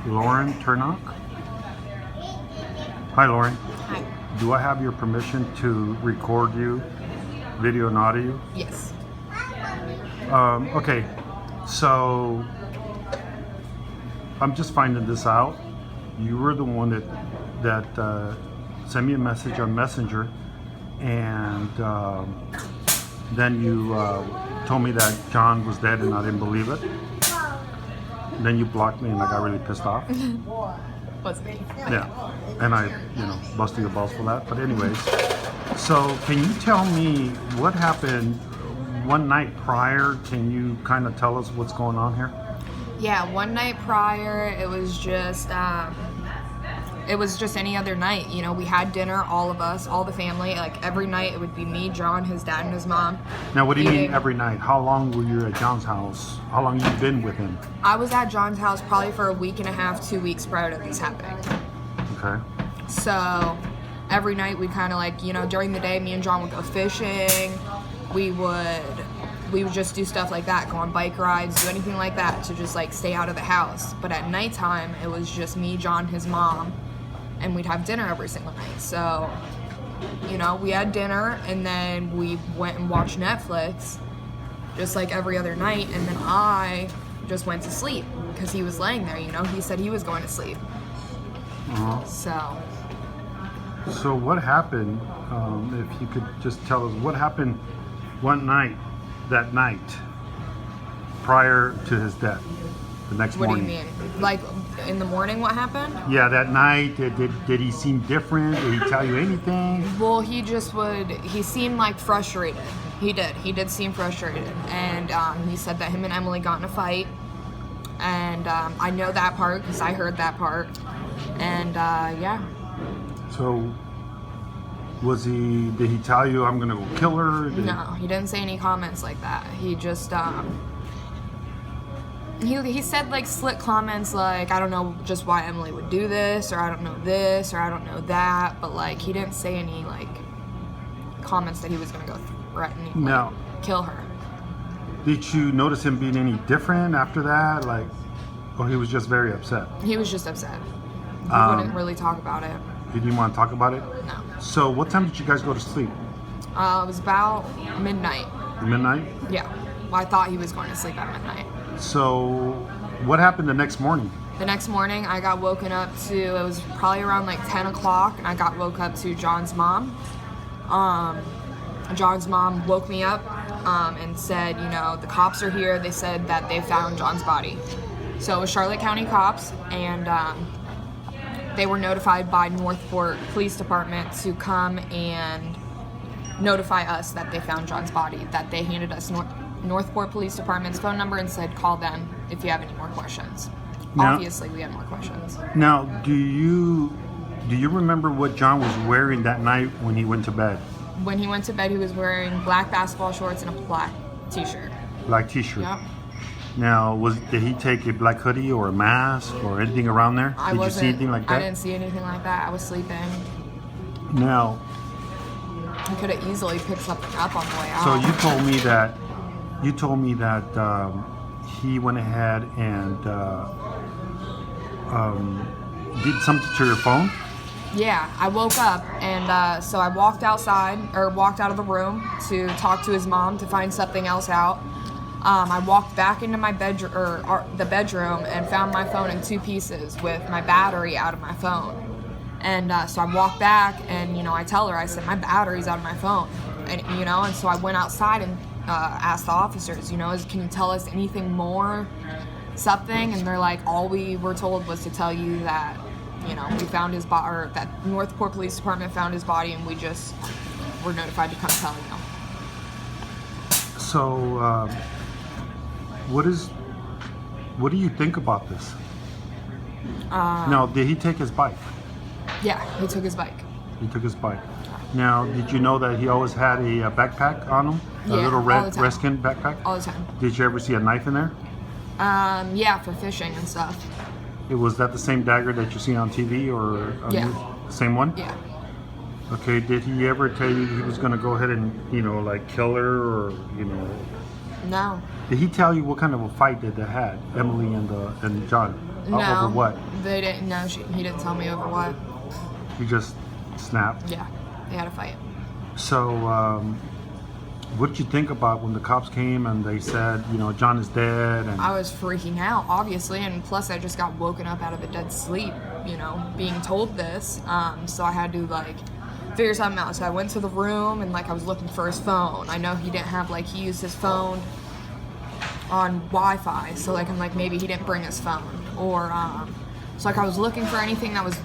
Lauren Turnock. Hi, Lauren. Hi. Do I have your permission to record you, video and audio? Yes. Okay, so I'm just finding this out. You were the one that sent me a message on Messenger, and then you told me that John was dead, and I didn't believe it. Then you blocked me, and I got really pissed off. Wasn't me. Yeah, and I, busted your balls for that. But anyways, so can you tell me what happened one night prior? Can you kind of tell us what's going on here? Yeah, one night prior, it was just any other night. We had dinner, all of us, all the family. Like every night, it would be me, John, his dad, and his mom. Now, what do you eating. mean every night? How long were you at John's house? How long you been with him? I was at John's house probably for a week and a half, 2 weeks prior to this happening. Okay. So every night we kind of during the day, me and John would go fishing. We would just do stuff like that, go on bike rides, do anything like that to just stay out of the house. But at nighttime, it was just me, John, his mom, and we'd have dinner every single night. So, we had dinner and then we went and watched Netflix just like every other night. And then I just went to sleep because he was laying there, he said he was going to sleep. Uh-huh. So what happened, if you could just tell us what happened that night prior to his death, the next morning? What do you mean? Like in the morning what happened? Yeah, that night, did he seem different? Did he tell you anything? Well, he seemed frustrated. He did seem frustrated. And he said that him and Emily got in a fight. And I know that part because I heard that part. And yeah. So, did he tell you, I'm gonna go kill her? No, he didn't say any comments like that. He just, he said slick comments I don't know just why Emily would do this, or I don't know this, or I don't know that, but he didn't say any comments that he was gonna go threaten, kill her. Did you notice him being any different after that? Or he was just very upset? He was just upset. He wouldn't really talk about it. He didn't want to talk about it? No. So what time did you guys go to sleep? It was about midnight. Midnight? Yeah. Well, I thought he was going to sleep at midnight. So what happened the next morning? The next morning, I got woken up to, it was probably around 10 o'clock, and I got woke up to John's mom. John's mom woke me up and said, the cops are here. They said that they found John's body. So it was Charlotte County cops, and they were notified by Northport Police Department to come and notify us that they found John's body, that they handed us Northport Police Department's phone number and said, call them if you have any more questions. Now, obviously, we had more questions. Now, do you remember what John was wearing that night when he went to bed? When he went to bed, he was wearing black basketball shorts and a black t-shirt. Black t-shirt. Yep. Now, did he take a black hoodie or a mask or anything around there? Did you see anything like that? I didn't see anything like that. I was sleeping. Now, he could have easily picked something up on the way out. So you told me that he went ahead and did something to your phone? Yeah, I woke up and so I walked out of the room to talk to his mom to find something else out. I walked back into my bedroom, the bedroom, and found my phone in two pieces with my battery out of my phone. And so I walked back and, I tell her, I said, my battery's out of my phone. And so I went outside and asked the officers, can you tell us anything more, something? And they're like, all we were told was to tell you that, we found his body, or that Northport Police Department found his body, and we just were notified to come tell you. So, what do you think about this? Now, did he take his bike? Yeah, he took his bike. He took his bike. Now, did you know that he always had a backpack on him? A little Redskins backpack? All the time. Did you ever see a knife in there? Yeah, for fishing and stuff. Was that the same dagger that you see on TV, or the same one? Yeah. Okay, did he ever tell you he was going to go ahead and, kill her, or, No. Did he tell you what kind of a fight that they had, Emily and John? No. Over what? They didn't. No, he didn't tell me over what. He just snapped. Yeah, they had a fight. So, what did you think about when the cops came and they said, John is dead? And I was freaking out, obviously, and plus I just got woken up out of a dead sleep, being told this. So I had to figure something out. So I went to the room and I was looking for his phone. I know he didn't have he used his phone on Wi-Fi, so I'm maybe he didn't bring his phone, or so I was looking for anything that was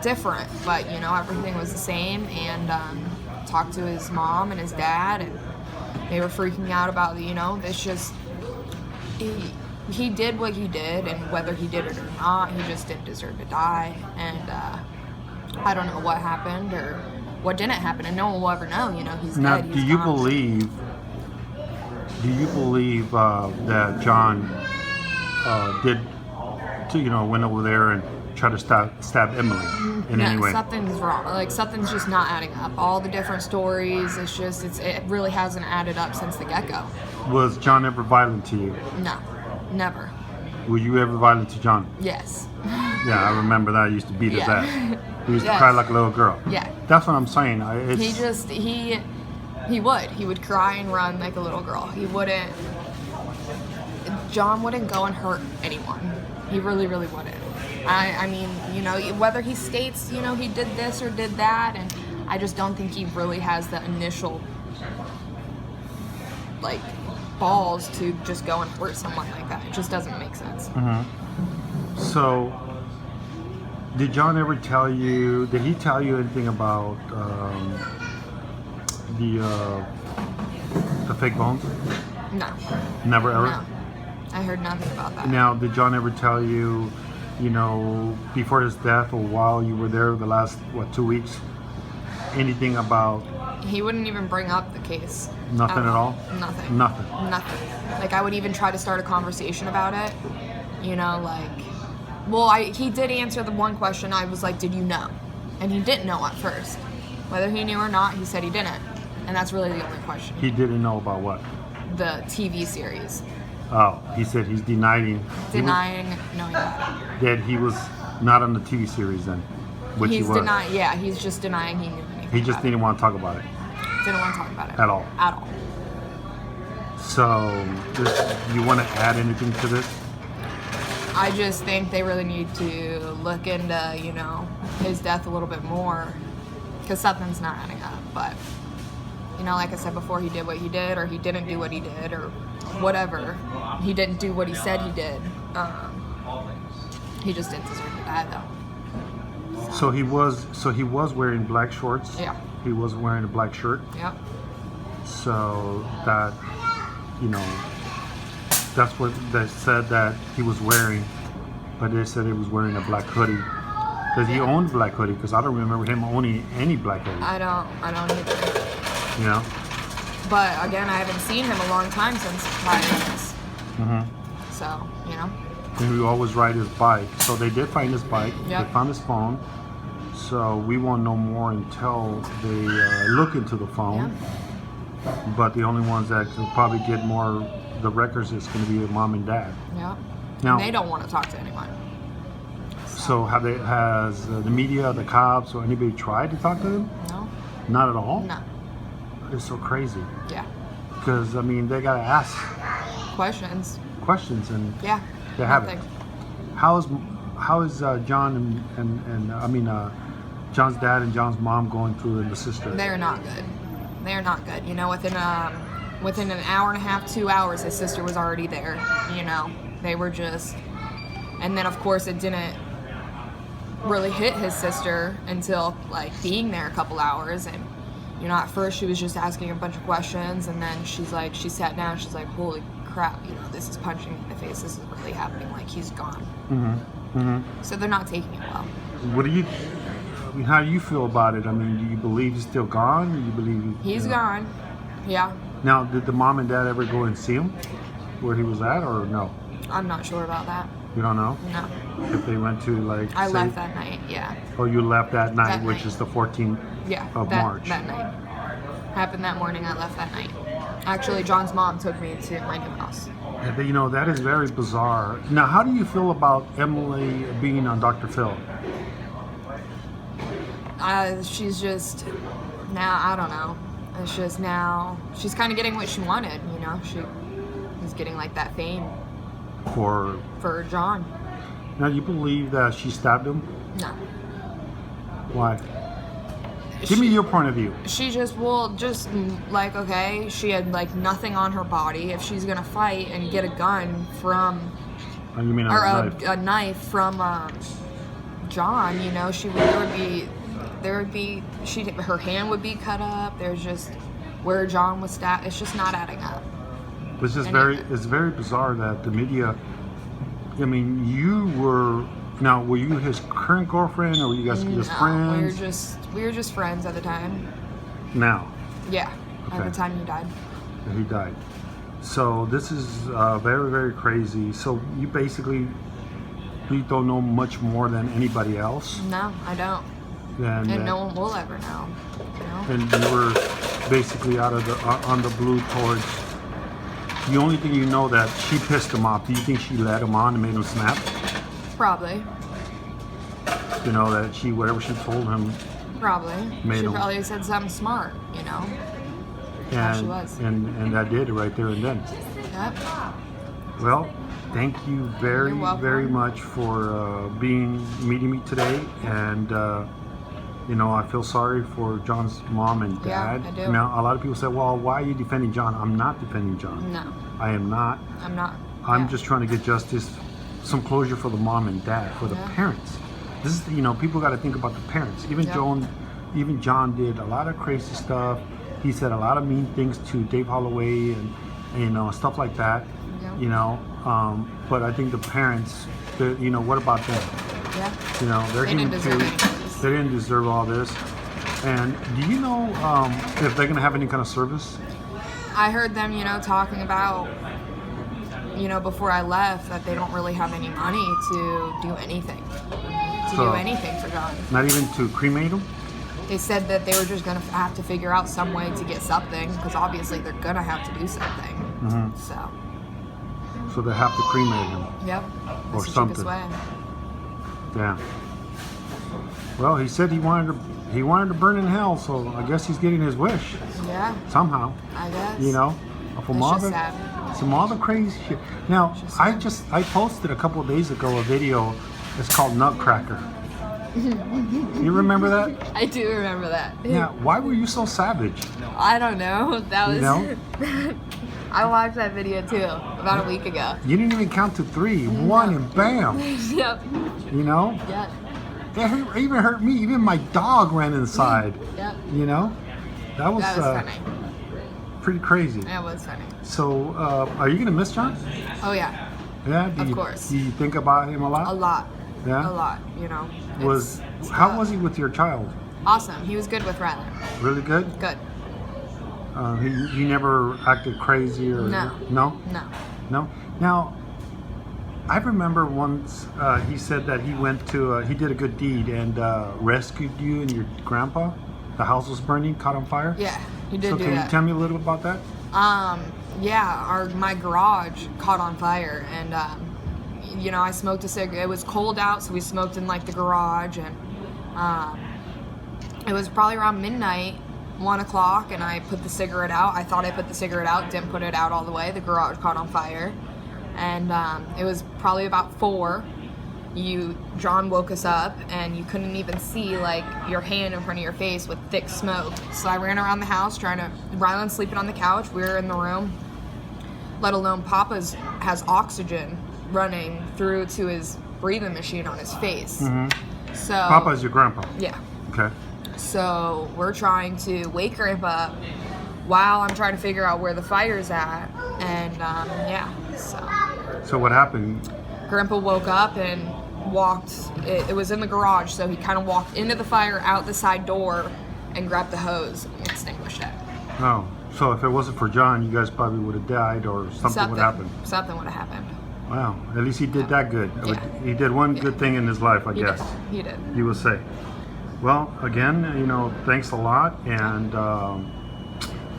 different, but everything was the same. And talked to his mom and his dad, and they were freaking out about it's just he did what he did, and whether he did it or not, he just didn't deserve to die. And I don't know what happened or what didn't happen, and no one will ever know. He's now, dead. do you believe that John did went over there and tried to stab Emily in any way? Something's wrong. Something's just not adding up. All the different stories, it really hasn't added up since the get-go. Was John ever violent to you? No, never. Were you ever violent to John? Yes. Yeah, I remember that. I used to beat his ass. He used to Yes. cry like a little girl. Yeah. That's what I'm saying. He would cry and run like a little girl. John wouldn't go and hurt anyone. He really, really wouldn't. I mean, whether he states, he did this or did that, and I just don't think he really has the initial, balls to just go and hurt someone like that. It just doesn't make sense. Mm-hmm. So, did John ever did he tell you anything about the fake bones? No. Never ever? No. I heard nothing about that. Now, did John ever tell you, before his death or while you were there the last, 2 weeks, anything about... He wouldn't even bring up the case. Nothing at all? Nothing. Nothing? Nothing. I would even try to start a conversation about it. He did answer the one question. I was like, did you know? And he didn't know at first. Whether he knew or not, he said he didn't. And that's really the only question. He didn't know about what? The TV series. Oh, he said he's denying Knowing that. That he was not on the TV series then, which he was. He's just denying he knew anything. He just didn't want to talk about it. Didn't want to talk about it. At all. At all. So, you want to add anything to this? I just think they really need to look into, his death a little bit more, because something's not adding up. But, like I said before, he did what he did, or he didn't do what he did, or whatever. He didn't do what he said he did. He just didn't deserve to die, though. So he was wearing black shorts. Yeah. He was wearing a black shirt. Yep. So that, that's what they said that he was wearing, but they said he was wearing a black hoodie. Does he own black hoodie? Because I don't remember him owning any black hoodie. I don't either. But again, I haven't seen him a long time since prior to this. Mm-hmm. So, And he would always ride his bike. So they did find his bike. Yep. They found his phone. So we won't know more until they look into the phone. Yeah. But the only ones that can probably get more the records is going to be mom and dad. Yeah. Now, they don't want to talk to anyone. So has the media, the cops, or anybody tried to talk to them? No. Not at all? No. It's so crazy. Yeah. Because, they got to ask Questions. and Yeah. they haven't. How is John and John's dad and John's mom going through, and the sister? They're not good. They're not good. Within an hour and a half, 2 hours, his sister was already there. They were just, and then of course it didn't really hit his sister until being there a couple hours. And at first she was just asking a bunch of questions, and then she sat down, she's like, holy crap, this is punching me in the face, this is really happening, he's gone. Mm-hmm. Mm-hmm. So they're not taking it well. How do you feel about it? Do you believe he's still gone? Do you believe He's gone. Yeah. Now, did the mom and dad ever go and see him where he was at, or no? I'm not sure about that. You don't know? No. If they went to I left that night, yeah. Oh, you left that night, That which night. is the 14th Yeah. of March. That night. Happened that morning, I left that night. Actually, John's mom took me to my new house. You know, that is very bizarre. Now, how do you feel about Emily being on Dr. Phil? She's just now, I don't know. It's just now she's kind of getting what she wanted, you know. She's getting like that fame For John. now, you believe that she stabbed him? No. Why? Give me your point of view. She just like, okay, she had like nothing on her body. If she's gonna fight and get a gun from Oh, you mean or a knife? a knife from John, you know, her hand would be cut up. There's just where John was stabbed. It's just not adding up. It's just it's very bizarre that the media. I mean, were you his current girlfriend, or were you guys just friends? We were just friends at the time. Now. Yeah, Okay. at the time he died. He died. So this is very, very crazy. So you don't know much more than anybody else. No, I don't. And no one will ever know. You know? And you were basically out of on the blue towards. The only thing you know that she pissed him off. Do you think she led him on and made him snap? Probably. You know that whatever she told him. Probably. Made She him. probably said something smart, you know. How she was. And that did it right there and then. Yep. Well, thank you very, You're welcome. very much for meeting me today. And, you know, I feel sorry for John's mom and dad. Yeah, I do. Now, a lot of people say, well, why are you defending John? I'm not defending John. No, I am not. I'm not. I'm Yeah. just trying to get justice, some closure for the mom and dad, for the Yeah. parents. This is, you know, people got to think about the parents. Even John did a lot of crazy stuff. He said a lot of mean things to Dave Holloway and you know, stuff like that. Yeah. You know, but I think the parents, you know, what about them? Yeah. You know, they're They getting didn't deserve too. any of this. They didn't deserve all this. And do you know if they're gonna have any kind of service? I heard them, you know, talking about, you know, before I left, that they don't really have any money to do anything. So- Do anything for John. Not even to cremate them? They said that they were just going to have to figure out some way to get something, because obviously they're going to have to do something. Mhm. So, So they have to cremate him. yep. Or That's the cheapest something. way. Yeah. Well, he said he wanted to burn in hell, so I guess he's getting his wish Yeah, somehow. I guess. You know, from It's all just the sad. some all the crazy shit. Now, Just I posted a couple of days ago a video. It's called Nutcracker. You remember that? I do remember that. Yeah. Why were you so savage? I don't know. That was. You know? I watched that video too about a week ago. You didn't even count to three. One and bam. Yep. You know? Yep. It even hurt me. Even my dog ran inside. Yep. You know? That was That was funny. pretty crazy. That was funny. So, are you gonna miss John? Oh yeah, Yeah. Of course. Do you think about him a lot? a lot. Yeah. A lot. You know. How was he with your child? Awesome. He was good with Rylan. Really good. Good. He never acted crazy or No. No. No. No. Now, I remember once he said that he did a good deed and rescued you and your grandpa. The house was burning, caught on fire. Yeah, he did So do can that. you tell me a little bit about that? Yeah, my garage caught on fire, and you know, I smoked a cigarette. It was cold out, so we smoked in like the garage, and it was probably around midnight, 1 o'clock, and I put the cigarette out. I thought I put the cigarette out, didn't put it out all the way. The garage caught on fire, and it was probably about 4. John woke us up, and you couldn't even see like your hand in front of your face with thick smoke. So I ran around the house Rylan's sleeping on the couch. We were in the room. Let alone Papa's has oxygen running through to his breathing machine on his face. Mm-hmm. So Papa is your grandpa. yeah. Okay. So we're trying to wake Grandpa up while I'm trying to figure out where the fire's at, and yeah. So what happened? Grandpa woke up and walked. It was in the garage, so he kind of walked into the fire out the side door and grabbed the hose and extinguished it. Oh, so if it wasn't for John, you guys probably would have died or something would happen. Something would have happened. Wow, at least he did that good. Yeah. He did one good thing in his life, I He guess. did. He did. You would say. Well, again, you know, thanks a lot, and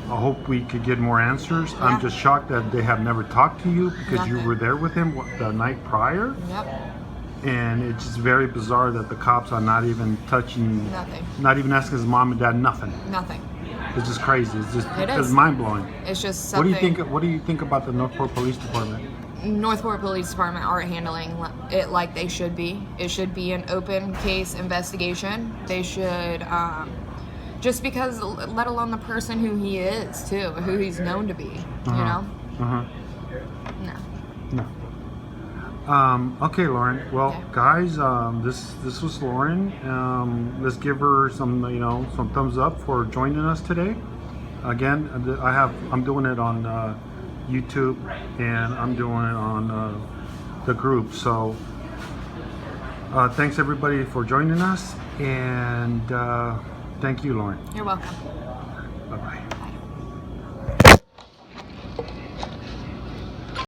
I hope we could get more answers. Yeah. I'm just shocked that they have never talked to you because you Nothing. were there with him the night prior. Yep. And it's just very bizarre that the cops are not even touching, Nothing. not even asking his mom and dad, nothing. Nothing. It's just crazy. It's just It it's is. mind blowing. It's just What do something. you think? What do you think about the Northport Police Department? Northport Police Department aren't handling it like they should be. It should be an open case investigation. They should, just because, let alone the person who he is too, who he's known to be. You know? No. No. Okay, Lauren. Well, Okay. guys, this was Lauren. Let's give her some some thumbs up for joining us today. Again, I'm doing it on YouTube and I'm doing it on the group. So thanks everybody for joining us, and thank you, Lauren. You're welcome. Bye bye.